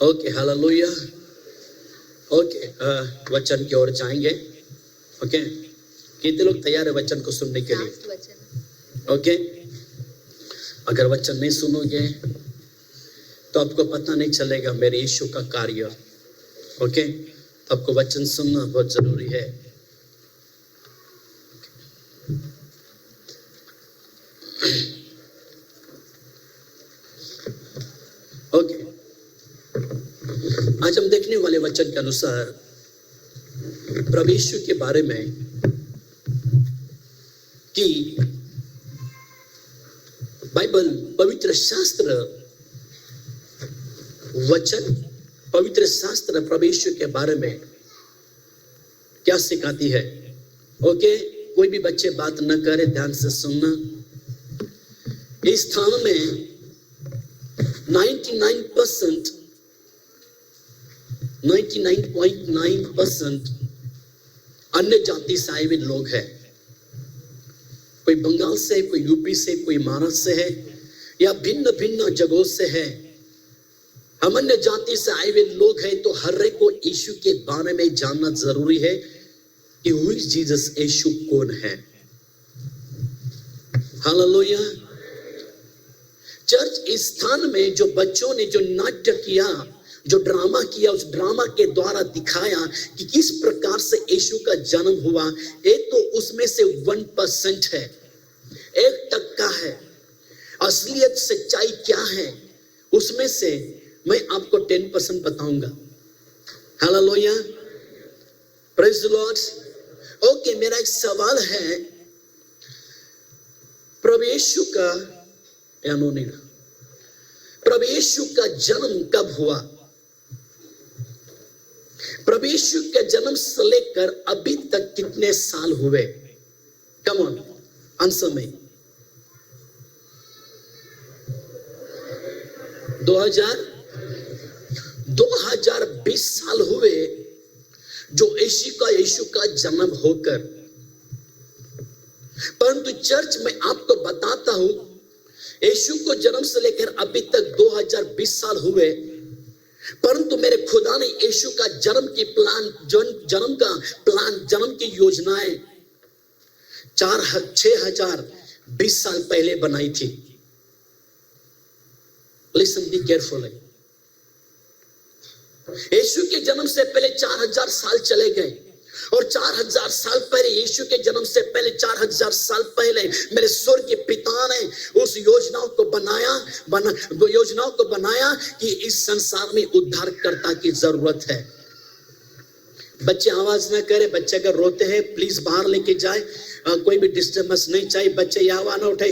Okay, hallelujah. Okay, वचन की ओर जाएंगे। ओके, कितने लोग तैयार है वचन को सुनने के लिए? ओके, अगर वचन नहीं सुनोगे तो आपको पता नहीं चलेगा मेरे यीशु का कार्य। ओके, आपको वचन सुनना बहुत जरूरी है। ओके, आज हम देखने वाले वचन के अनुसार प्रभु यीशु के बारे में कि बाइबल, पवित्र शास्त्र, वचन, पवित्र शास्त्र प्रभु यीशु के बारे में क्या सिखाती है। ओके, कोई भी बच्चे बात न करे, ध्यान से सुनना। इस स्थान में 99.9% अन्य जाति से आए हुए लोग हैं। कोई बंगाल से, कोई यूपी से, कोई महाराष्ट्र से है, या भिन्न भिन्न जगहों से है। हम अन्य जाति से आए हुए लोग हैं, तो हर एक को यीशु के बारे में जानना जरूरी है कि हु इज जीसस, यीशु कौन है। हालेलुया। चर्च इस स्थान में जो बच्चों ने जो नाट्य किया, जो ड्रामा किया, उस ड्रामा के द्वारा दिखाया कि किस प्रकार से यीशु का जन्म हुआ। एक तो उसमें से 1% है, 1% है। असलियत सच्चाई क्या है उसमें से मैं आपको 10% बताऊंगा। Hallelujah, praise the Lord. Okay, मेरा एक सवाल है, प्रभु यीशु का प्रभु यीशु का जन्म कब हुआ? प्रभु यीशु के जन्म से लेकर अभी तक कितने साल हुए? कम ऑन, आंसर में। 2020 साल हुए जो यीशु का जन्म होकर। परंतु चर्च में आपको बताता हूं, यीशु को जन्म से लेकर अभी तक 2020 साल हुए, परंतु मेरे खुदा ने यीशु का जन्म की जन्म की योजनाएं 6020 साल पहले बनाई थी। Listen, be careful. यीशु के जन्म से पहले 4000 साल चले गए, और 4000 साल पहले, यीशु के जन्म से पहले 4000 साल पहले मेरे स्वर्ग के पिता ने उस योजनाओं को बनाया कि इस संसार में उद्धारकर्ता की जरूरत है। बच्चे आवाज न करे, बच्चे अगर रोते हैं प्लीज बाहर लेके जाए, कोई भी डिस्टर्बेंस नहीं चाहिए। बच्चे यहाँ ना उठे,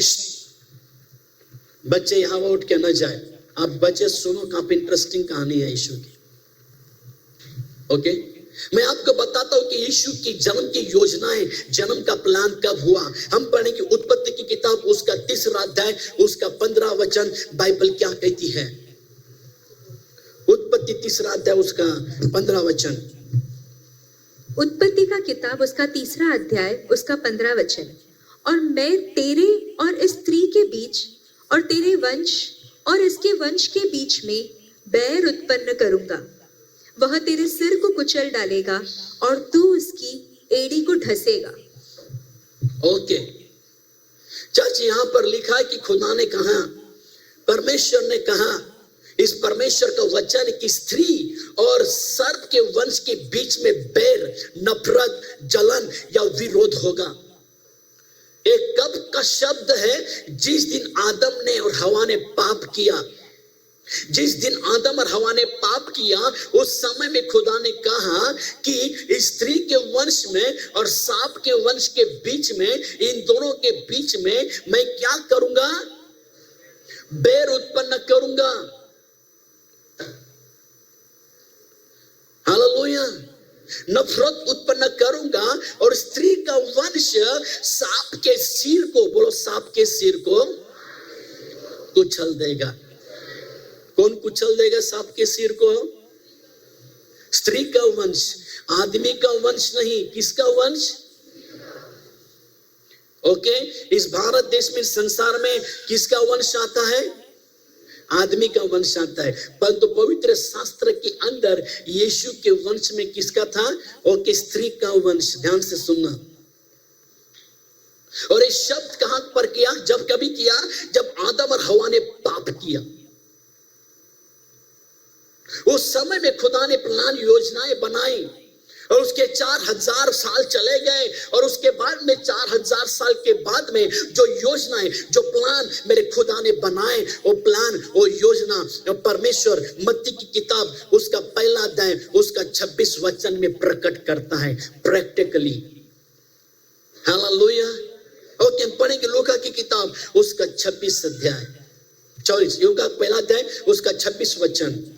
बच्चे यहाँ उठ के न जाए। आप बच्चे सुनो, काफी इंटरेस्टिंग कहानी है यीशु की। ओके, मैं आपको बताता हूं कि यीशु की जन्म की योजनाएं, जन्म का प्लान कब हुआ। हम पढ़ेंगे उत्पत्ति की किताब, उसका 3रा अध्याय, उसका 15 वचन। बाइबल क्या कहती है? उत्पत्ति 3रा अध्याय, उसका 15 वचन। उत्पत्ति का किताब, उसका 3रा अध्याय, उसका 15 वचन। और मैं तेरे और इस स्त्री के बीच और तेरे वंश और इसके वंश के बीच में बैर उत्पन्न करूंगा। वह तेरे सिर को कुचल डालेगा और तू उसकी एड़ी को ढसेगा। ओके, चर्च यहां पर लिखा है कि खुदा ने कहा, परमेश्वर ने कहा, इस परमेश्वर का वचन कि स्त्री और सर्प के वंश के बीच में बैर, नफरत, जलन या विरोध होगा। एक कब का शब्द है? जिस दिन आदम ने और हवा ने पाप किया। जिस दिन आदम और हवा ने पाप किया, उस समय में खुदा ने कहा कि स्त्री के वंश में और सांप के वंश के बीच में, इन दोनों के बीच में मैं क्या करूंगा? बैर उत्पन्न करूंगा। हालेलुया, नफरत उत्पन्न करूंगा, और स्त्री का वंश सांप के सिर को, बोलो, सांप के सिर को कुचल देगा। कौन कुचल देगा सांप के सिर को? स्त्री का वंश, आदमी का वंश नहीं। किसका वंश? ओके, इस भारत देश में, संसार में किसका वंश आता है? आदमी का वंश आता है, परंतु पवित्र शास्त्र के अंदर यीशु के वंश में किसका था? और कि स्त्री का वंश। ध्यान से सुनना। और ये शब्द कहां पर किया? जब कभी किया, जब आदम और हवा ने पाप किया। उस समय में खुदा ने प्लान योजनाएं बनाई और उसके 4000 साल चले गए और उसके बाद में 4000 साल के बाद में जो योजनाएं, जो प्लान मेरे खुदा ने बनाए, वो प्लान, वो योजना परमेश्वर मत्ती की किताब उसका पहला अध्याय उसका 26 वचन में प्रकट करता है प्रैक्टिकली। हालेलुया। ओके, हम पढ़ेंगे लूका की किताब उसका 26 अध्याय 24, लूका पहला अध्याय उसका 26 वचन।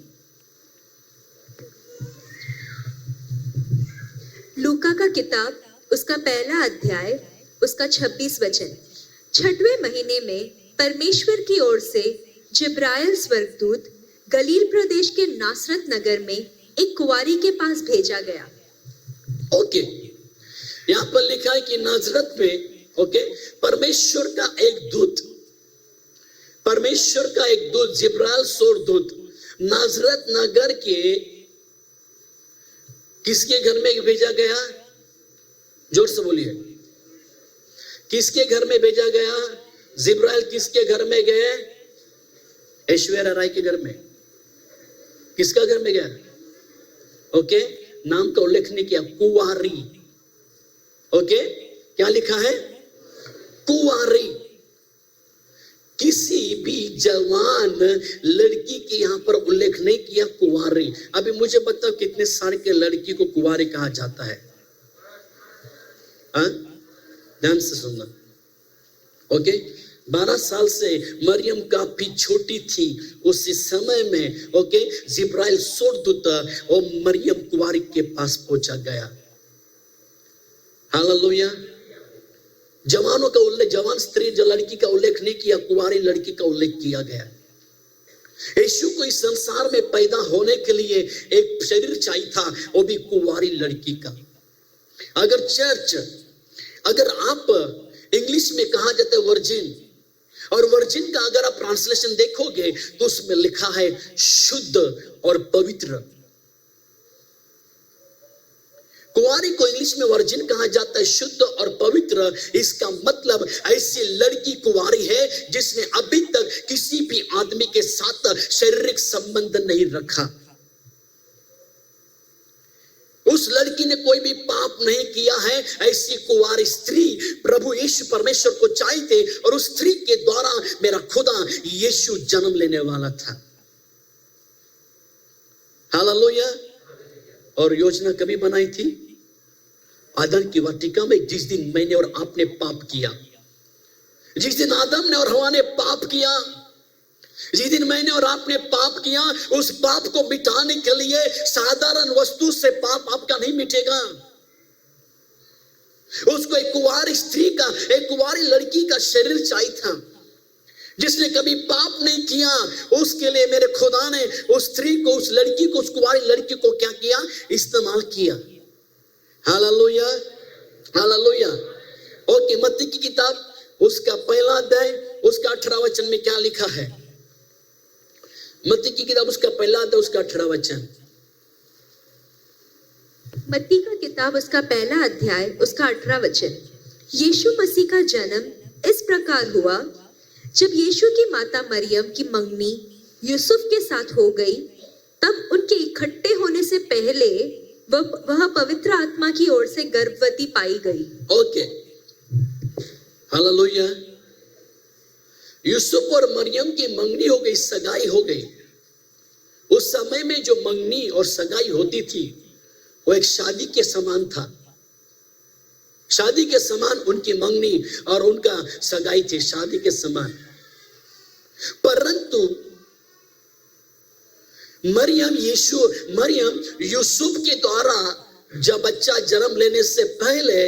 लूका का किताब उसका पहला अध्याय उसका 26 वचन। 6वें महीने में परमेश्वर की ओर से जिब्राइल स्वर्गदूत गलील प्रदेश के नासरत नगर में एक कुंवारी के पास भेजा गया। ओके, यहाँ पर लिखा है कि नाजरत में, ओके, परमेश्वर का एक दूत जिब्राइल स्वर्गदूत नाजरत नगर के किसके घर में भेजा गया? जोर से बोलिए, किसके घर में भेजा गया? जिब्राइल किसके घर में गए? ऐश्वर्या राय के घर में। किसका घर में गया? ओके, नाम का उल्लेख नहीं किया, कुंवारी। ओके, क्या लिखा है? कुंवारी। किसी भी जवान लड़की के यहां पर उल्लेख नहीं किया, कुंवारी। अभी मुझे बताओ कितने साल के लड़की को कुंवारी कहा जाता है? ध्यान से सुनना। ओके, 12 साल से मरियम काफी छोटी थी उस समय में। ओके, जिब्राइल स्वर्गदूत और मरियम कुंवारी के पास पहुंचा गया। हालेलुया। जवानों का उल्लेख, जवान स्त्री जो लड़की का उल्लेख नहीं किया, कुंवारी लड़की का उल्लेख किया गया। यीशु को इस संसार में पैदा होने के लिए एक शरीर चाहिए था, वो भी कुंवारी लड़की का। अगर आप इंग्लिश में कहा जाता है वर्जिन, और वर्जिन का अगर आप ट्रांसलेशन देखोगे तो उसमें लिखा है शुद्ध और पवित्र। कुंवारी को इंग्लिश में वर्जिन कहा जाता है, शुद्ध और पवित्र। इसका मतलब ऐसी लड़की कुंवारी है जिसने अभी तक किसी भी आदमी के साथ शारीरिक संबंध नहीं रखा। उस लड़की ने कोई भी पाप नहीं किया है। ऐसी कुंवारी स्त्री प्रभु यीशु परमेश्वर को चाहते, और उस स्त्री के द्वारा मेरा खुदा यीशु जन्म लेने वाला था। हालेलुया। और योजना कभी बनाई थी? आदम की वाटिका में, जिस दिन मैंने और आपने पाप किया, जिस दिन आदम ने और हवा ने पाप किया, जिस दिन मैंने और आपने पाप किया, उस पाप को मिटाने के लिए साधारण वस्तु से पाप आपका नहीं मिटेगा। उसको एक कुंवारी स्त्री का, एक कुंवारी लड़की का शरीर चाहिए था जिसने कभी पाप नहीं किया। उसके लिए मेरे खुदा ने उस स्त्री को, उस लड़की को, उस कुंवारी लड़की को क्या किया? इस्तेमाल किया। Hallelujah, hallelujah. ओके, मत्ती की किताब उसका पहला अध्याय उसका 18 वचन में क्या लिखा है? मत्ती की किताब उसका पहला अध्याय उसका 18 वचन। मत्ती का किताब उसका पहला अध्याय उसका 18 वचन। यीशु मसीह का जन्म इस प्रकार हुआ, जब यीशु की माता मरियम की मंगनी यूसुफ के साथ हो गई, तब उनके इकट्ठे होने से पहले वह पवित्र आत्मा की ओर से गर्भवती पाई गई। Okay, hallelujah. यूसुफ और मरियम की मंगनी हो गई, सगाई हो गई। उस समय में जो मंगनी और सगाई होती थी वो एक शादी के समान था। शादी के समान उनकी मंगनी और उनका सगाई थी, शादी के समान। परंतु मरियम यूसुफ के द्वारा जब बच्चा जन्म लेने से पहले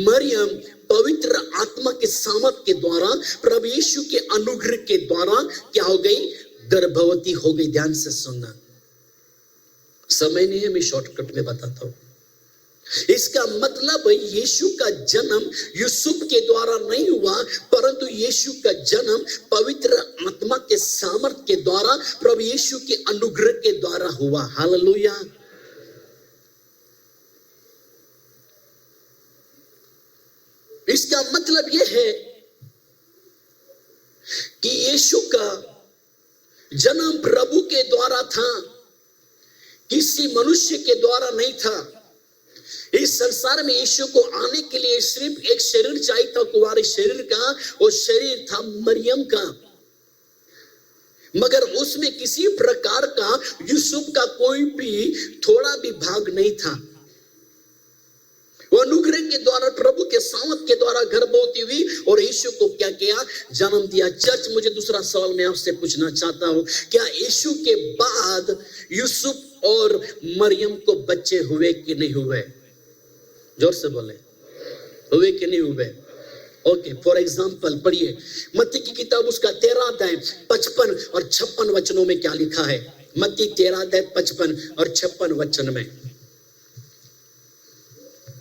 मरियम पवित्र आत्मा के सामर्थ के द्वारा, प्रभु यीशु के अनुग्रह के द्वारा क्या हो गई? गर्भवती हो गई। ध्यान से सुनना, समय नहीं है, मैं शॉर्टकट में बताता हूं। इसका मतलब यीशु का जन्म यूसुफ के द्वारा नहीं हुआ, परंतु यीशु का जन्म पवित्र आत्मा के सामर्थ के द्वारा, प्रभु यीशु के अनुग्रह के द्वारा हुआ। हालेलुया। इसका मतलब यह है कि यीशु का जन्म प्रभु के द्वारा था, किसी मनुष्य के द्वारा नहीं था। इस संसार में यीशु को आने के लिए सिर्फ एक शरीर चाहिए था, कुंवारी शरीर का। वो शरीर था मरियम का, मगर उसमें किसी प्रकार का यूसुफ का कोई भी थोड़ा भी भाग नहीं था। वो अनुग्रह के द्वारा, प्रभु के सामर्थ के द्वारा गर्भवती हुई और यीशु को क्या किया? जन्म दिया। चर्च, मुझे दूसरा सवाल मैं आपसे पूछना चाहता हूं, क्या यीशु के बाद यूसुफ और मरियम को बच्चे हुए कि नहीं हुए? जोर से बोले, हुए कि नहीं हुए? ओके, फॉर एग्जाम्पल पढ़िए मत्ती की किताब, उसका 13 अध्याय 55 और 56 वचनों में क्या लिखा है? मत्ती 13 अध्याय 55 और 56 वचन में।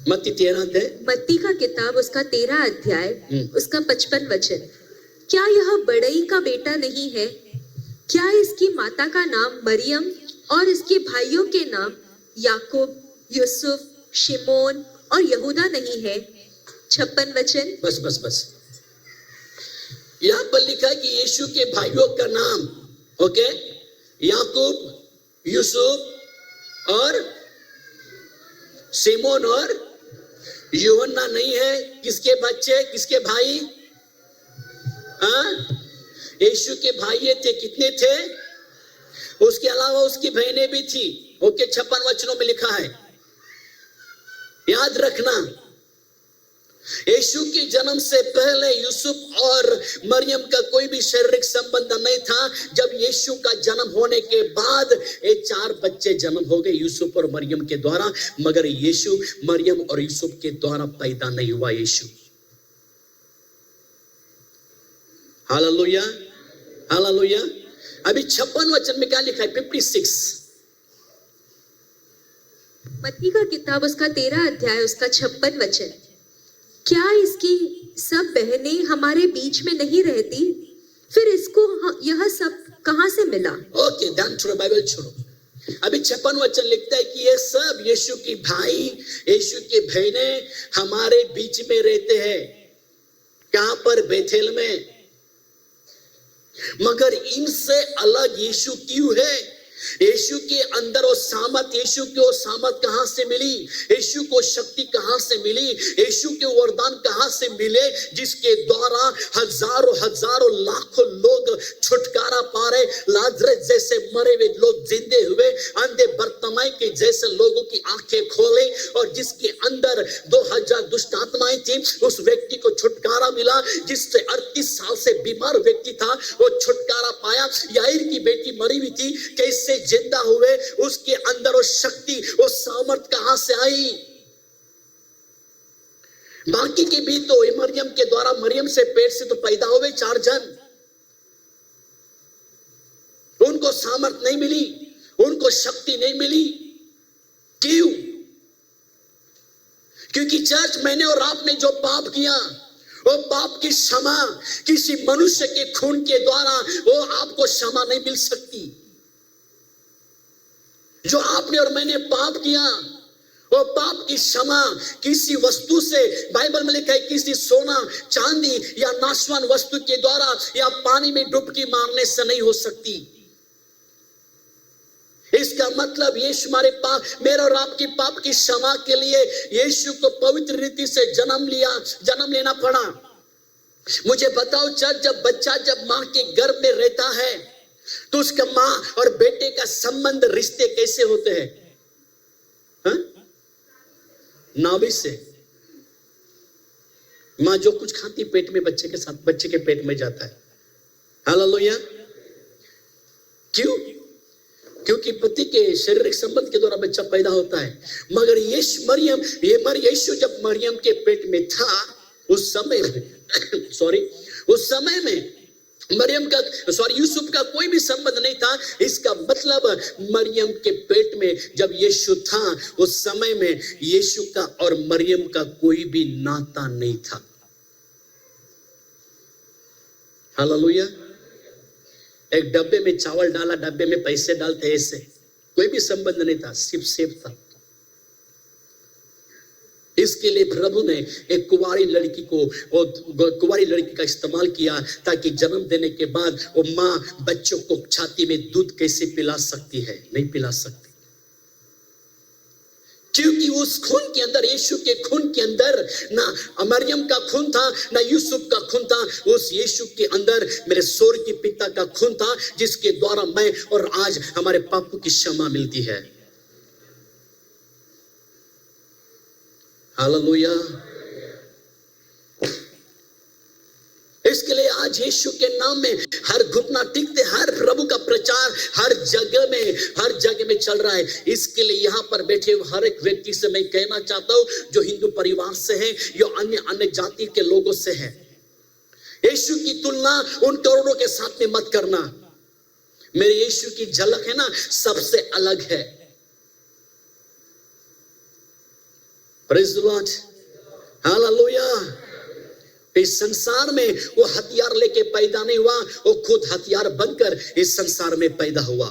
मत्ती 13 अध्याय, मत्ती का किताब, उसका 13 अध्याय, उसका 55 वचन। क्या यह बड़ई का बेटा नहीं है? क्या इसकी माता का नाम मरियम और इसके भाइयों के नाम याकूब, यूसुफ, शिमोन और यहूदा नहीं है? 56 वचन। बस यहां पर लिखा है कि यीशु के भाइयों का नाम, ओके, याकूब, यूसुफ और सिमोन और यूहन्ना नहीं है। किसके बच्चे, किसके भाई? यीशु के भाई थे। कितने थे? उसके अलावा उसकी बहनें भी थी। ओके, 56 वचनों में लिखा है, याद रखना। यीशु के जन्म से पहले यूसुफ और मरियम का कोई भी शारीरिक संबंध नहीं था। जब यीशु का जन्म होने के बाद ये 4 बच्चे जन्म हो गए यूसुफ और मरियम के द्वारा, मगर यीशु मरियम और यूसुफ के द्वारा पैदा नहीं हुआ। यीशु, हालेलुया, हालेलुया। अभी 56 वचन में क्या लिखा है? 56, मत्ती का किताब, उसका 13 अध्याय, उसका 56 वचन। क्या इसकी सब बहनें हमारे बीच में नहीं रहती? फिर इसको यह सब कहां से मिला? ओके, ध्यान छोड़ो, बाइबल छोड़ो। अभी 56 वचन लिखता है कि ये सब यीशु की भाई, यीशु के बहनें हमारे बीच में रहते हैं। कहां पर? बेथेल में। मगर इनसे अलग यीशु क्यों है? यीशु के अंदर वो सामर्थ, यीशु को सामर्थ कहां से मिली? यीशु को शक्ति कहां से मिली? यीशु के वरदान कहां से मिले, जिसके द्वारा हजारों हजारों लाखों लोग छुटकारा पा रहे? लाजरस जैसे मरे हुए लोग जिंदे हुए, अंधे बर्तमाई के जैसे लोगों की आंखें खोले, और जिसके अंदर 2000 दुष्ट आत्माएं थी, उस व्यक्ति को छुटकारा मिला। जिससे 38 साल से बीमार व्यक्ति था, वो छुटकारा पाया। याईर की बेटी मरी हुई थी, कैसे जिंदा हुए? उसके अंदर वो शक्ति, वो सामर्थ कहां से आई? बाकी के भी तो मरियम के द्वारा, मरियम से पेट से तो पैदा हुए 4 जन, उनको सामर्थ नहीं मिली, उनको शक्ति नहीं मिली। क्यों? क्योंकि चर्च, मैंने और आपने जो पाप किया, वो पाप की क्षमा किसी मनुष्य के खून के द्वारा वो आपको क्षमा नहीं मिल सकती। जो आपने और मैंने पाप किया, वो पाप की क्षमा किसी वस्तु से, बाइबल में लिखा है, किसी सोना, चांदी या नाशवान वस्तु के द्वारा या पानी में डुबकी मारने से नहीं हो सकती। इसका मतलब यीशु हमारे पाप, मेरे और आपकी पाप की क्षमा के लिए यीशु को पवित्र रीति से जन्म लेना पड़ा। मुझे बताओ चर्च, जब बच्चा जब मां के गर्भ में रहता है, तो उसका मां और बेटे का संबंध, रिश्ते कैसे होते हैं? नाभि से। मां जो कुछ खाती पेट में बच्चे के साथ, बच्चे के पेट में जाता है। हालेलुया। क्यों? क्योंकि पति के शारीरिक संबंध के द्वारा बच्चा पैदा होता है। मगर यीशु जब मरियम के पेट में था, उस समय में उस समय में यूसुफ का कोई भी संबंध नहीं था। इसका मतलब मरियम के पेट में जब यीशु था, उस समय में यीशु का और मरियम का कोई भी नाता नहीं था। हालेलुया। एक डब्बे में चावल डाला, डब्बे में पैसे डालते, ऐसे कोई भी संबंध नहीं था, सिर्फ सेब था। इसके लिए प्रभु ने एक कुंवारी लड़की को और कुंवारी लड़की का इस्तेमाल किया, ताकि जन्म देने के बाद वो माँ बच्चों को छाती में दूध कैसे पिला सकती है? नहीं पिला सकती, क्योंकि उस खून के अंदर, यीशु के खून के अंदर ना मरियम का खून था, ना यूसुफ का खून था। उस यीशु के अंदर मेरे स्वर्गीय पिता का खून था, जिसके द्वारा मैं और आज हमारे पापों की क्षमा मिलती है। हालेलुया। इसके लिए आज यीशु के नाम में हर घुटना टिकते, हर प्रभु का प्रचार हर जगह में चल रहा है। इसके लिए यहाँ पर बैठे हुए हर एक व्यक्ति से मैं कहना चाहता हूँ, जो हिंदू परिवार से है या अन्य जाति के लोगों से है, यीशु की तुलना उन करोड़ों के साथ में मत करना। मेरे यीशु की झलक है ना, सबसे अलग है। Praise the Lord, hallelujah. इस संसार में वो हथियार लेके पैदा नहीं हुआ, वो खुद हथियार बनकर इस संसार में पैदा हुआ।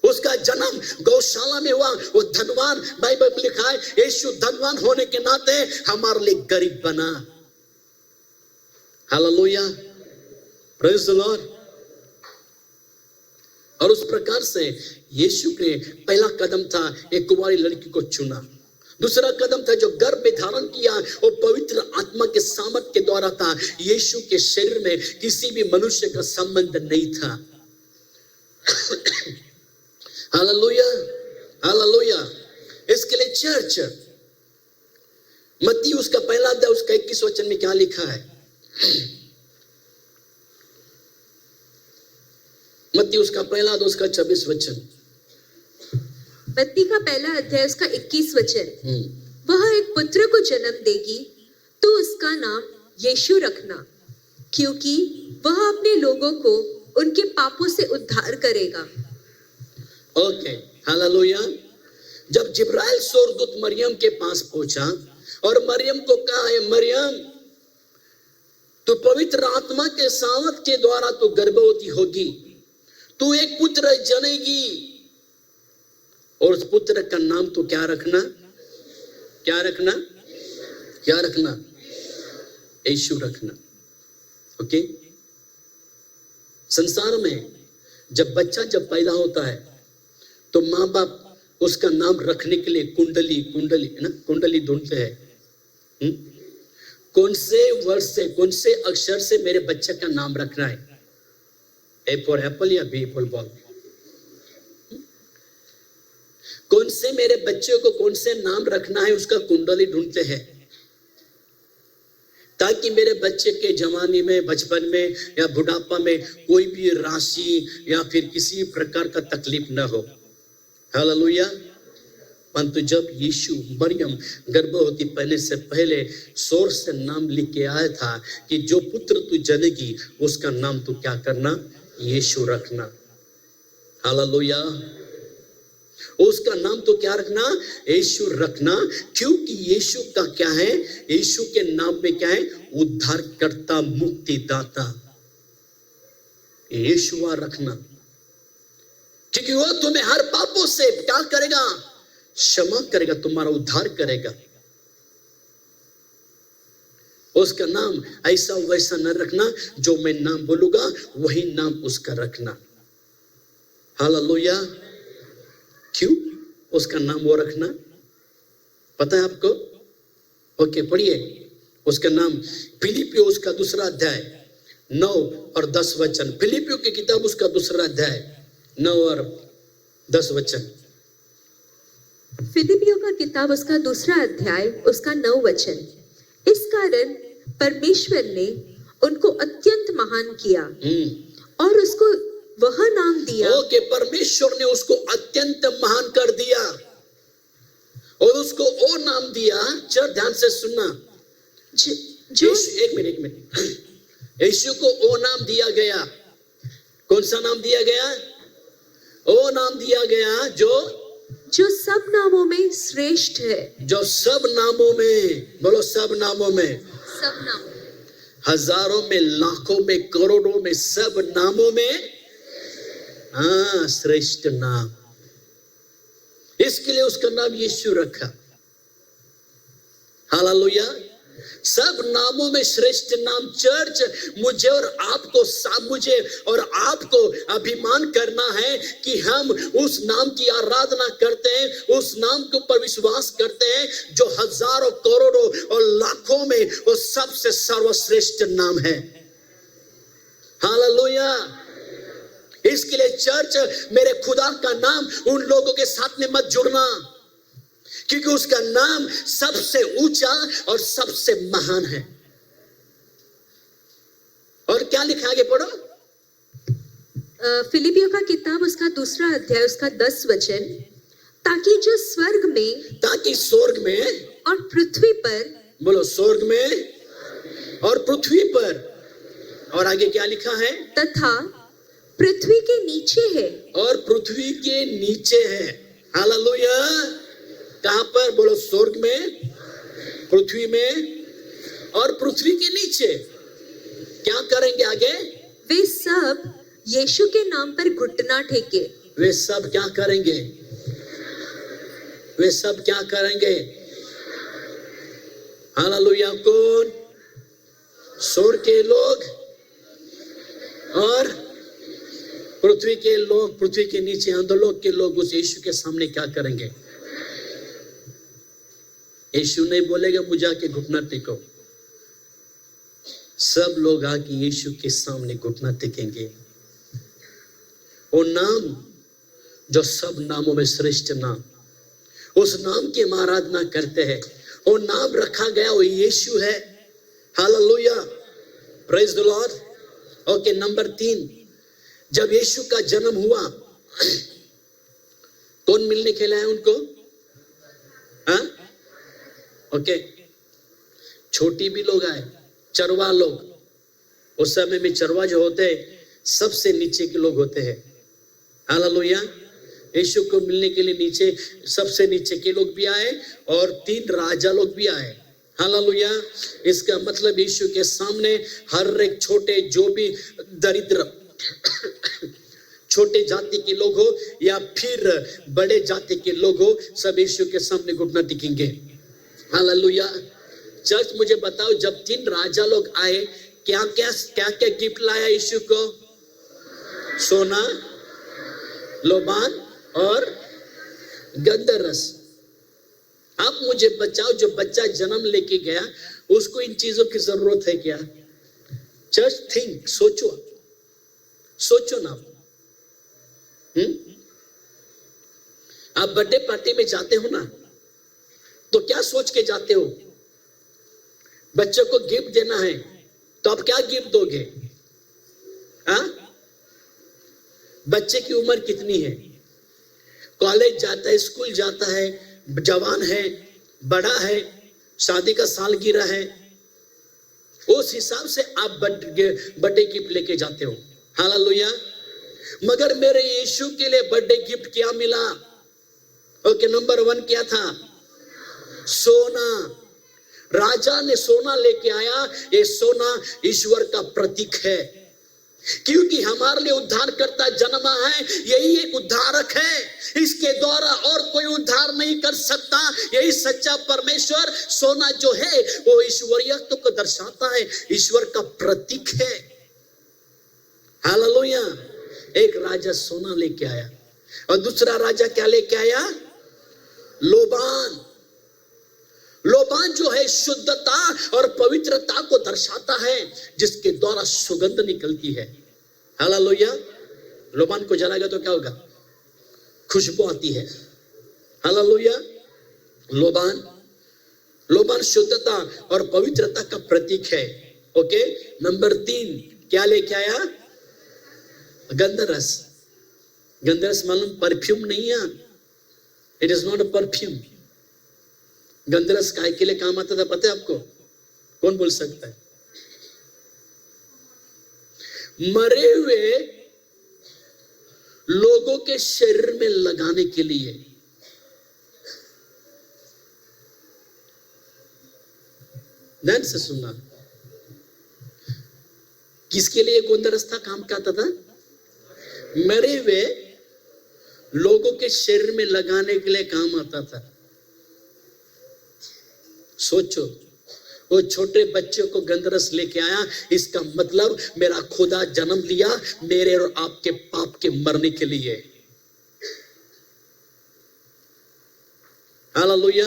उसका जन्म गौशाला में हुआ। वो धनवान, बाइबल में लिखा है, यीशु धनवान होने के नाते हमारे लिए गरीब बना। Hallelujah, praise the Lord. और उस प्रकार से यीशु के पहला कदम था एक कुंवारी लड़की को चुना। दूसरा कदम था जो गर्भ में धारण किया, वो पवित्र आत्मा के सामर्थ के द्वारा था। यीशु के शरीर में किसी भी मनुष्य का संबंध नहीं था। Hallelujah, hallelujah. इसके लिए चर्च, मत्ती उसका पहला अध्याय उसका 21 वचन में क्या लिखा है? मत्ती उसका पहला अध्याय उसका 26 वचन। मत्ती का पहला अध्याय उसका 21 वचन। वह एक पुत्र को जन्म देगी, तो उसका नाम यीशु रखना, क्योंकि वह अपने लोगों को उनके पापों से उद्धार करेगा। Okay, hallelujah. जब जिब्राइल स्वर्गदूत मरियम के पास पहुंचा और मरियम को कहा, है मरियम, तू पवित्र आत्मा के सामर्थ के द्वारा तू गर्भवती होगी, तू एक पुत्र जनेगी, और उस पुत्र का नाम तो क्या रखना? क्या रखना? क्या रखना? यीशु रखना। ओके। संसार में जब बच्चा पैदा होता है तो माँ बाप उसका नाम रखने के लिए कुंडली है ना, कुंडली ढूंढते हैं। कौन से वर्ड से, कौन से अक्षर से मेरे बच्चे का नाम रखना है? ए फॉर एप्पल या बी फॉर बॉल? कौन से मेरे बच्चे को कौन से नाम रखना है, उसका कुंडली ढूंढते हैं, ताकि मेरे बच्चे के जवानी में, बचपन में या बुढ़ापा में कोई भी राशि या फिर किसी प्रकार का तकलीफ न हो। हालेलुया। परंतु जब यीशु मरियम गर्भवती पहले से पहले स्वर्ग से नाम लिख के आया था कि जो पुत्र तू जनेगी उसका नाम तू क्या करना? यीशु रखना। हालेलुया। उसका नाम तो क्या रखना? यीशु रखना, क्योंकि यीशु का क्या है? यीशु के नाम में क्या है? उद्धारकर्ता, मुक्तिदाता। यीशुआ रखना, क्योंकि वो तुम्हें हर पापों से क्या करेगा? क्षमा करेगा, तुम्हारा उद्धार करेगा। उसका नाम ऐसा वैसा न रखना, जो मैं नाम बोलूंगा वही नाम उसका रखना। हालेलुया। क्यों उसका नाम वो रखना? पता है आपको? ओके, पढ़िए उसका नाम। फिलिपियो उसका दूसरा अध्याय 9 और 10 वचन। फिलिपियो की किताब उसका दूसरा अध्याय 9 और 10 वचन। फिलिपियो का किताब उसका दूसरा अध्याय उसका 9 वचन। इस कारण परमेश्वर ने उनको अत्यंत महान किया और उसको वह नाम दिया। ओके, परमेश्वर ने उसको अत्यंत महान कर दिया और उसको वो नाम दिया। चल ध्यान से सुनना। जो एक मिनट यीशु को वो नाम दिया गया। कौन सा नाम दिया गया? वो नाम दिया गया जो सब नामों में श्रेष्ठ है। जो सब नामों में, बोलो सब नामों में, सब नामों में, हजारों में, लाखों में, करोड़ों में, सब नामों में, हाँ, श्रेष्ठ नाम। इसके लिए उसका नाम यीशु रखा। हालेलुया। सब नामों में श्रेष्ठ नाम। चर्च, मुझे और आपको अभिमान करना है कि हम उस नाम की आराधना करते हैं, उस नाम के ऊपर विश्वास करते हैं जो हजारों, करोड़ों और लाखों में वो सबसे सर्वश्रेष्ठ नाम है। हालेलुया। इसके लिए चर्च, मेरे खुदा का नाम उन लोगों के साथ में मत जुड़ना, क्योंकि उसका नाम सबसे ऊंचा और सबसे महान है। और क्या लिखा आगे पढ़ो। फिलिपियों का किताब उसका 2 अध्याय उसका 10 वचन, ताकि जो स्वर्ग में और पृथ्वी पर, बोलो स्वर्ग में और पृथ्वी पर, और आगे क्या लिखा है? तथा पृथ्वी के नीचे है, और पृथ्वी के नीचे है। हालेलुया। कहां पर? बोलो स्वर्ग में, पृथ्वी में और पृथ्वी के नीचे। क्या करेंगे आगे? वे सब यीशु के नाम पर घुटना टेके। वे सब क्या करेंगे? वे सब क्या करेंगे? हालेलुया। कौन? स्वर्ग के लोग और पृथ्वी के लोग, पृथ्वी के नीचे अंधलोक के लोग उस यीशु के सामने क्या करेंगे? यीशु नहीं बोलेगा मुझे आके घुटना टेको। सब लोग आके यीशु के सामने घुटना टेकेंगे। वो नाम जो सब नामों में श्रेष्ठ नाम, उस नाम की हम आराधना करते हैं। वो नाम रखा गया वो यीशु है। Hallelujah. Praise the Lord. Okay, number 3, जब यीशु का जन्म हुआ, कौन मिलने के लिए आया उनको? हाँ? ओके, छोटी भी लोग आए, चरवा लोग। उस समय में चरवा जो होते हैं सबसे नीचे के लोग होते हैं। हालेलुया। यीशु को मिलने के लिए नीचे, सबसे नीचे के लोग भी आए और 3 राजा लोग भी आए। हालेलुया। इसका मतलब यीशु के सामने हर एक छोटे, जो भी दरिद्र छोटे जाति के लोग हो या फिर बड़े जाति के लोग हो, सब यीशु के सामने घुटना टेकेंगे। हालेलुया। चर्च, मुझे बताओ, जब 3 राजा लोग आए, क्या क्या गिफ्ट लाया यीशु को? सोना, लोबान और गंधरस। आप मुझे बचाओ, जो बच्चा जन्म लेके गया उसको इन चीजों की जरूरत है क्या? चर्च, थिंक, सोचो ना। आप बर्थडे पार्टी में जाते हो ना, तो क्या सोच के जाते हो? बच्चों को गिफ्ट देना है, तो आप क्या गिफ्ट दोगे? हाँ? बच्चे की उम्र कितनी है? कॉलेज जाता है, स्कूल जाता है, जवान है, बड़ा है, शादी का सालगिरह है, उस हिसाब से आप बर्थडे गिफ्ट लेके जाते हो। हालेलुया। मगर मेरे यीशु के लिए बर्थडे गिफ्ट क्या मिला? ओके, नंबर 1 क्या था? सोना। राजा ने सोना लेके आया। ये सोना ईश्वर का प्रतीक है, क्योंकि हमारे लिए उद्धारकर्ता जन्मा है। यही एक उद्धारक है, इसके द्वारा और कोई उद्धार नहीं कर सकता। यही सच्चा परमेश्वर। सोना जो है वो ईश्वरीयत्व को दर्शाता है, ईश्वर का प्रतीक है। हालेलुया। एक राजा सोना लेके आया और दूसरा राजा क्या लेके आया? लोबान। लोबान जो है शुद्धता और पवित्रता को दर्शाता है, जिसके द्वारा सुगंध निकलती है। हालेलुया। लोबान को जलाएगा तो क्या होगा? खुशबू आती है। हालेलुया। लोबान शुद्धता और पवित्रता का प्रतीक है। ओके, नंबर 3 क्या लेके आया? गंधरस। गंधरस मालूम परफ्यूम नहीं है, it is not a perfume. गंधरस काय के लिए काम आता था पता है आपको? कौन बोल सकता है? मरे हुए लोगों के शरीर में लगाने के लिए। ध्यान से सुनना, किसके लिए गोंदरस्ता काम करता था? मरे हुए लोगों के शरीर में लगाने के लिए काम आता था। सोचो, वो छोटे बच्चे को गंदरस लेके आया, इसका मतलब मेरा खुदा जन्म लिया मेरे और आपके पाप के मरने के लिए। हालेलुया।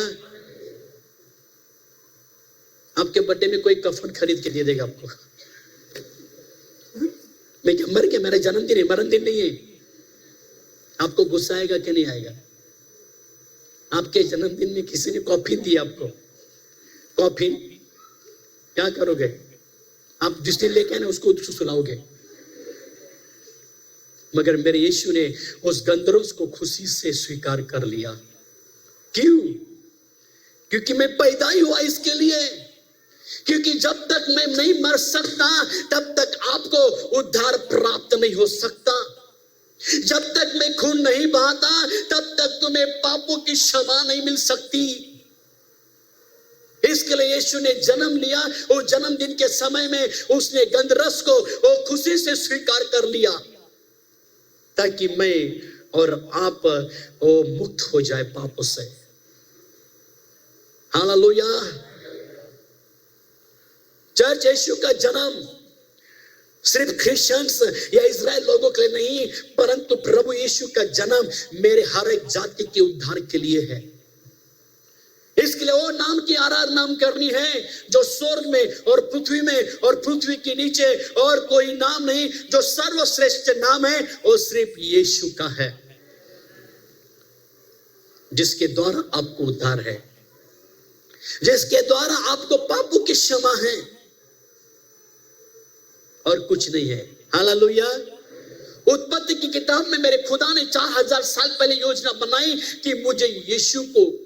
आपके बर्थडे में कोई कफन खरीद के दे देगा आपको। मैं क्या मर गया, मेरा जन्मदिन है, मरणदिन नहीं है। आपको गुस्सा आएगा कि नहीं आएगा? आपके जन्मदिन में किसी ने कॉफी दी आपको, कॉफी, क्या करोगे आप? जिस दिन लेके आए ना उसको सुलाओगे। मगर मेरे यीशु ने उस गंधर्व को खुशी से स्वीकार कर लिया। क्यों? क्योंकि मैं पैदा ही हुआ इसके लिए। क्योंकि जब तक मैं नहीं मर सकता तब तक आपको उद्धार प्राप्त नहीं हो सकता। जब तक मैं खून नहीं बहाता तब तक तुम्हें पापों की क्षमा नहीं मिल सकती। इसके लिए यीशु ने जन्म लिया। वो जन्मदिन के समय में उसने गंधरस को वो खुशी से स्वीकार कर लिया, ताकि मैं और आप वो मुक्त हो जाए पापों से। हालेलुया। चर्च, यीशु का जन्म सिर्फ क्रिश्चियंस या इजराइल लोगों के लिए नहीं, परंतु प्रभु यीशु का जन्म मेरे हर एक जाति के उद्धार के लिए है। इसके लिए वो नाम की आराधना हम करनी है जो स्वर्ग में और पृथ्वी में और पृथ्वी के नीचे और कोई नाम नहीं। जो सर्वश्रेष्ठ नाम है वो सिर्फ यीशु का है, जिसके द्वारा आपको उद्धार है, जिसके द्वारा आपको पापों की क्षमा है और कुछ नहीं है। हालेलुया। उत्पत्ति की किताब में मेरे खुदा ने 4000 साल पहले योजना बनाई कि मुझे यीशु को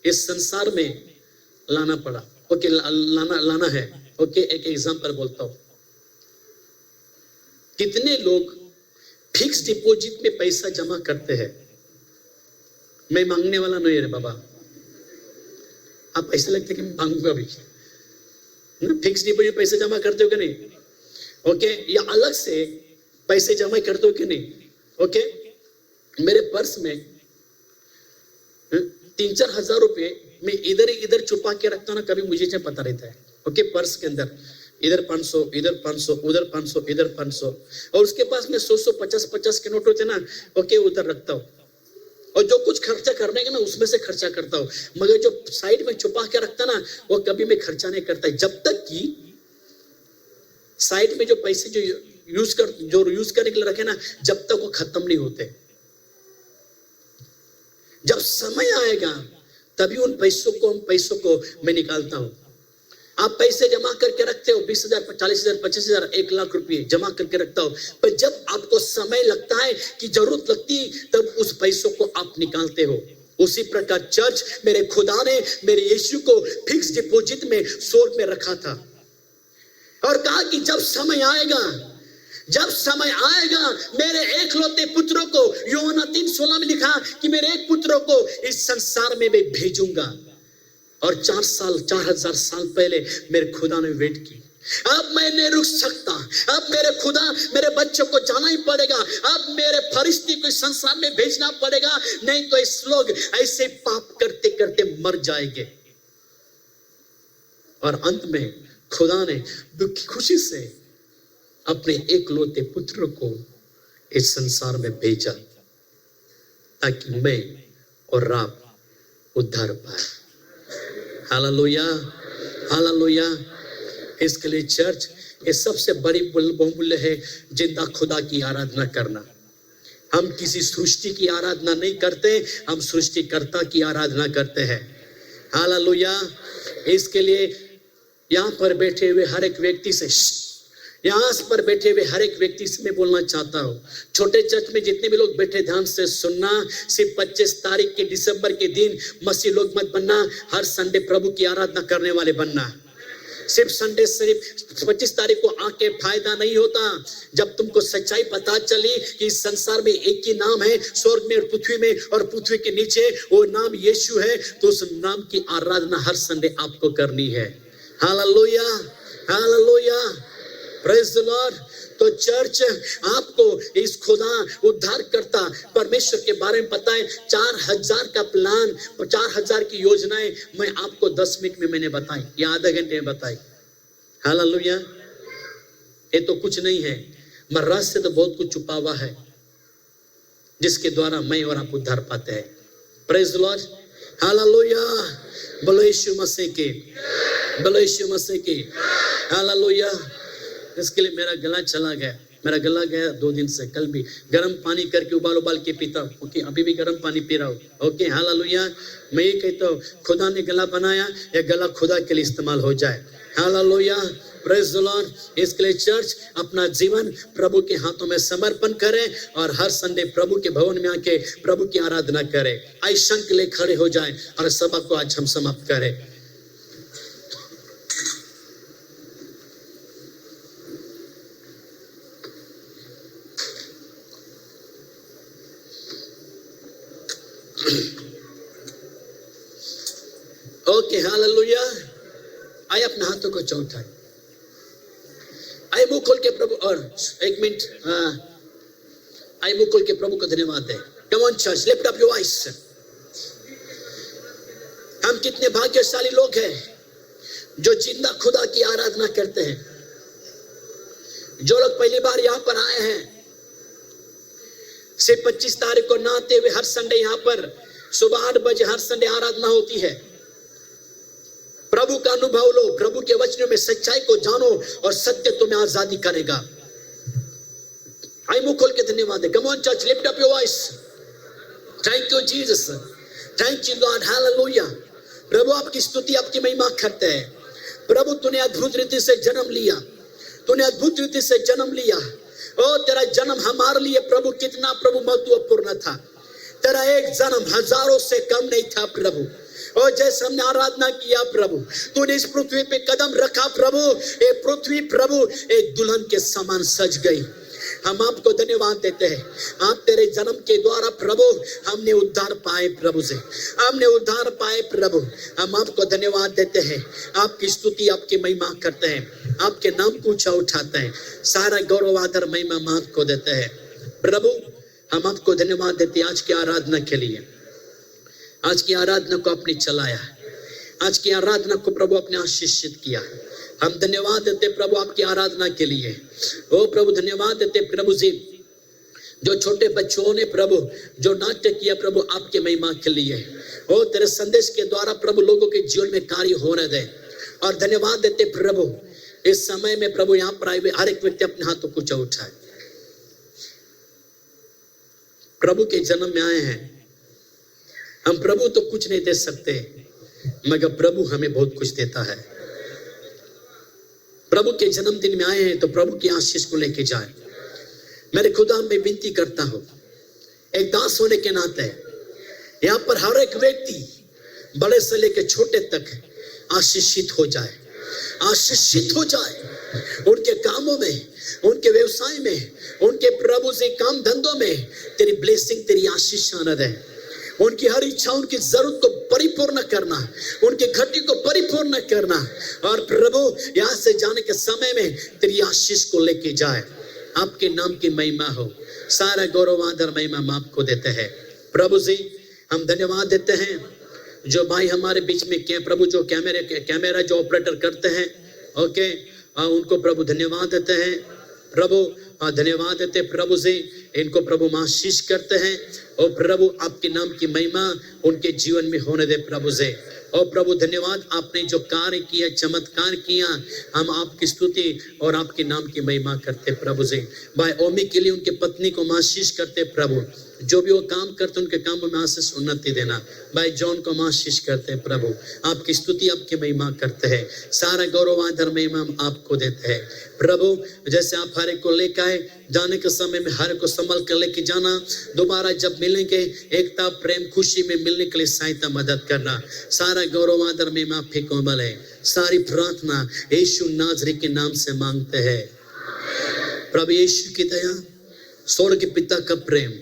इस संसार में लाना पड़ा। ओके, लाना है। ओके, एक एग्जांपल बोलता हूं। कितने लोग फिक्स डिपॉजिट में पैसा जमा करते हैं? मैं मांगने वाला नहीं रे बाबा, आप ऐसा लगता है कि मैं मांगूंगा भी ना। फिक्स डिपॉजिट पैसे जमा करते हो कि नहीं? ओके, या अलग से पैसे जमा करते हो कि नहीं? ओके, मेरे पर्स में 3-4 हजार रुपए मैं इधर छुपा के रखता हूं ना, कभी मुझे नहीं पता रहता है। ओके, पर्स के अंदर इधर 500, इधर 500, उधर 500, इधर 500, और उसके पास में 100, 50 के नोट होते ना। ओके, उधर रखता हूं और जो कुछ खर्चा करने का ना उसमें से खर्चा करता हूं। मगर जो साइड में छुपा के रखता ना वो कभी मैं खर्चा नहीं करता, जब तक कि साइड में जो पैसे जो यूज करने के लिए रखे ना, जब तक वो खत्म नहीं होते। जब समय आएगा तभी उन पैसों को मैं निकालता हूं। आप पैसे जमा करके रखते हो, 20,000, 40,000, 25,000, 1 लाख रुपए जमा करके रखता हो, पर जब आपको समय लगता है कि जरूरत लगती, तब उस पैसों को आप निकालते हो। उसी प्रकार चर्च, मेरे खुदा ने मेरे यीशु को फिक्स डिपॉजिट में स्वर्ग में रखा था और कहा कि जब समय आएगा मेरे एकलौते पुत्रों को, यूहन्ना 3:16 में लिखा कि मेरे एक पुत्रों को इस संसार में मैं भेजूंगा। और 4000 साल पहले मेरे खुदा ने वेट की। अब मैं नहीं रुक सकता, अब मेरे खुदा मेरे बच्चों को जाना ही पड़ेगा, अब मेरे फरिश्ते को इस संसार में भेजना पड़ेगा, नहीं तो इस लोग ऐसे पाप करते करते मर जाएंगे। और अंत में खुदा ने दुखी खुशी से अपने एकलौते पुत्र को इस संसार में भेजा, ताकि मैं और आप उद्धार पाए। Hallelujah, hallelujah. इसके लिए चर्च, ये सबसे बड़ी बहुमूल्य है जिंदा खुदा की आराधना करना। हम किसी सृष्टि की आराधना नहीं करते, हम सृष्टिकर्ता की आराधना करते हैं। हालेलुया। इसके लिए यहाँ पर बैठे हुए हर एक व्यक्ति से, यहाँ पर बैठे हुए हर एक व्यक्ति से मैं बोलना चाहता हूँ, छोटे चर्च में जितने भी लोग बैठे ध्यान से सुनना। सिर्फ 25 तारीख के दिसंबर के दिन मसीह लोग मत बनना, हर संडे प्रभु की आराधना करने वाले बनना। सिर्फ संडे सिर्फ 25 तारीख को आके फायदा नहीं होता। जब तुमको सच्चाई पता चली कि इस संसार में एक ही नाम है, स्वर्ग में और पृथ्वी में और पृथ्वी के नीचे, वो नाम यीशु है, तो उस नाम की आराधना हर संडे आपको करनी है। Hallelujah, hallelujah, praise the Lord. तो चर्च आपको इस खुदा उद्धार करता परमेश्वर के बारे में पता है। 4000 का प्लान, 4000 की योजनाएं मैं आपको 10 मिनट में मैंने बताई या आधा घंटे में बताई। हालेलुया, ये तो कुछ नहीं है, मगर से तो बहुत कुछ छुपा हुआ है जिसके द्वारा मैं और आप उद्धार पाते हैं। प्रेज द लॉर्ड, हालेलुया, बोलो यीशु मसीह के, बोलो यीशु मसीह के, हालेलुया। इसके लिए मेरा गला चला गया, मेरा गला गया 2 दिन से। कल भी गर्म पानी करके उबाल के पीता हूँ। ओके, अभी भी गर्म पानी पी रहा हूँ। Okay, hallelujah. मैं ये कहता हूँ, खुदा ने गला बनाया, ये गला खुदा के लिए इस्तेमाल हो जाए। Hallelujah, praise the Lord. इसके लिए चर्च अपना जीवन प्रभु के हाथों में समर्पण करे और हर संडे प्रभु के भवन में आके प्रभु की आराधना करे। आइए शंख ले खड़े हो जाए और सभा को आज हम समाप्त करें। Okay, hallelujah. आइए अपने हाथों को चौथाई, आइए मुंह खोल के प्रभु, और 1 मिनट, आइए मुंह खोल के प्रभु को धन्यवाद दें। कम on church, lift up your voice. हम कितने भाग्यशाली लोग हैं जो जिंदा खुदा की आराधना करते हैं। जो लोग पहली बार यहाँ पर आए हैं, सिर्फ 25 तारीख को नहाते हुए हर संडे यहाँ पर सुबह 8 बजे हर संडे आराधना होती है। प्रभु का अनुभव लो, प्रभु के वचनों में सच्चाई को जानो और सत्य तुम्हें आजादी करेगा। आई मुंह खोल के धन्यवाद है। Come on church, lift up your voice. Thank you Jesus, thank you Lord, hallelujah. प्रभु आपकी स्तुति, आपकी महिमा करते हैं। प्रभु तूने अद्भुत रीति से जन्म लिया, तूने अद्भुत रीति से जन्म लिया। ओ तेरा जन्म हमारे लिए प्रभु कितना प्रभु महत्वपूर्ण था। तेरा एक जन्म हजारों से कम नहीं था प्रभु। और जैसे हमने आराधना किया प्रभु, तूने इस पृथ्वी पे कदम रखा प्रभु, ये पृथ्वी प्रभु एक दुल्हन के समान सज गई। हम आपको धन्यवाद देते हैं। आप तेरे जन्म के द्वारा प्रभु हमने उद्धार पाए प्रभु से, हमने उद्धार पाए प्रभु। हम आपको धन्यवाद देते हैं, आपकी स्तुति आपकी महिमा करते हैं, आपके नाम को ऊंचा उठाते हैं। सारा गौरव आदर महिमा हम आपको देते हैं प्रभु। हम आपको धन्यवाद देते हैं आज की आराधना के लिए। आज की आराधना को आपने चलाया, आज की आराधना को प्रभु आपने आशीषित किया। हम धन्यवाद देते प्रभु आपकी आराधना के लिए। ओ प्रभु धन्यवाद देते प्रभु जी, जो छोटे बच्चों ने प्रभु जो नाट्य किया प्रभु आपके महिमा के लिए। ओ तेरे संदेश के द्वारा प्रभु लोगों के जीवन में कार्य होने दे। और धन्यवाद देते प्रभु इस समय में प्रभु यहाँ पर आए हुए हर एक व्यक्ति अपने हाथों को उठाए। प्रभु के जन्म में आए हैं हम। प्रभु तो कुछ नहीं दे सकते, मगर प्रभु हमें बहुत कुछ देता है। प्रभु के जन्मदिन में आए हैं तो प्रभु की आशीष को लेके जाए। मेरे खुदा में विनती करता हूं, एक दास होने के नाते यहाँ पर हर एक व्यक्ति बड़े से लेकर छोटे तक आशीषित हो जाए, आशीषित हो जाए। उनके कामों में, उनके व्यवसाय में, उनके प्रभु से काम धंधों में तेरी ब्लेसिंग, तेरी आशीष आनंद है। उनकी हर इच्छा, उनकी जरूरत को परिपूर्ण करना, उनके घटी को परिपूर्ण करना। और प्रभु यहाँ से जाने के समय में तेरी आशीष को लेके जाए। आपके नाम की महिमा हो। सारा गौरव आदर महिमा हम आपको देते हैं प्रभु जी। हम धन्यवाद देते हैं जो भाई हमारे बीच में क्या प्रभु, जो कैमरा जो ऑपरेटर करते हैं, ओके, उनको प्रभु धन्यवाद देते हैं प्रभु। धन्यवाद देते प्रभु जी, इनको प्रभु आशीष करते हैं। और प्रभु आपके नाम की महिमा उनके जीवन में होने दे प्रभु जी। और प्रभु धन्यवाद, आपने जो कार्य किया, चमत्कार किया, हम आपकी स्तुति और आपके नाम की महिमा करते प्रभु जी। भाई ओमी के लिए उनके पत्नी को आशीष करते प्रभु, जो भी वो काम करते उनके कामों में आशीष उन्नति देना। भाई जॉन को आशीष करते हैं प्रभु, आपकी स्तुति आपकी महिमा करते हैं। सारा गौरव आदर महिमा हम आपको देते हैं प्रभु। जैसे आप हर एक को लेकर आए, जाने के समय में हर एक को संभल कर लेके जाना। दोबारा जब मिलने के एकता प्रेम खुशी में मिलने के लिए सहायता मदद करना। सारा गौरव आदर में माफी कोमल है। सारी प्रार्थना यीशु नाज़री के नाम से मांगते हैं। प्रभु यीशु की दया, स्वर्ग के पिता का प्रेम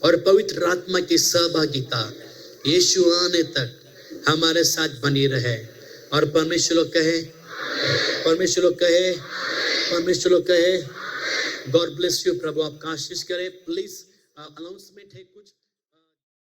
और पवित्र आत्मा की सहभागिता यीशु आने तक हमारे साथ बनी रहे। और परमेश्वर लोग कहे, परमेश्वर लोग कहे, परमेश्वर लोग कहे, गॉड ब्लेस यू। प्रभु आपका आशीष करे। प्लीज अनाउंसमेंट है कुछ।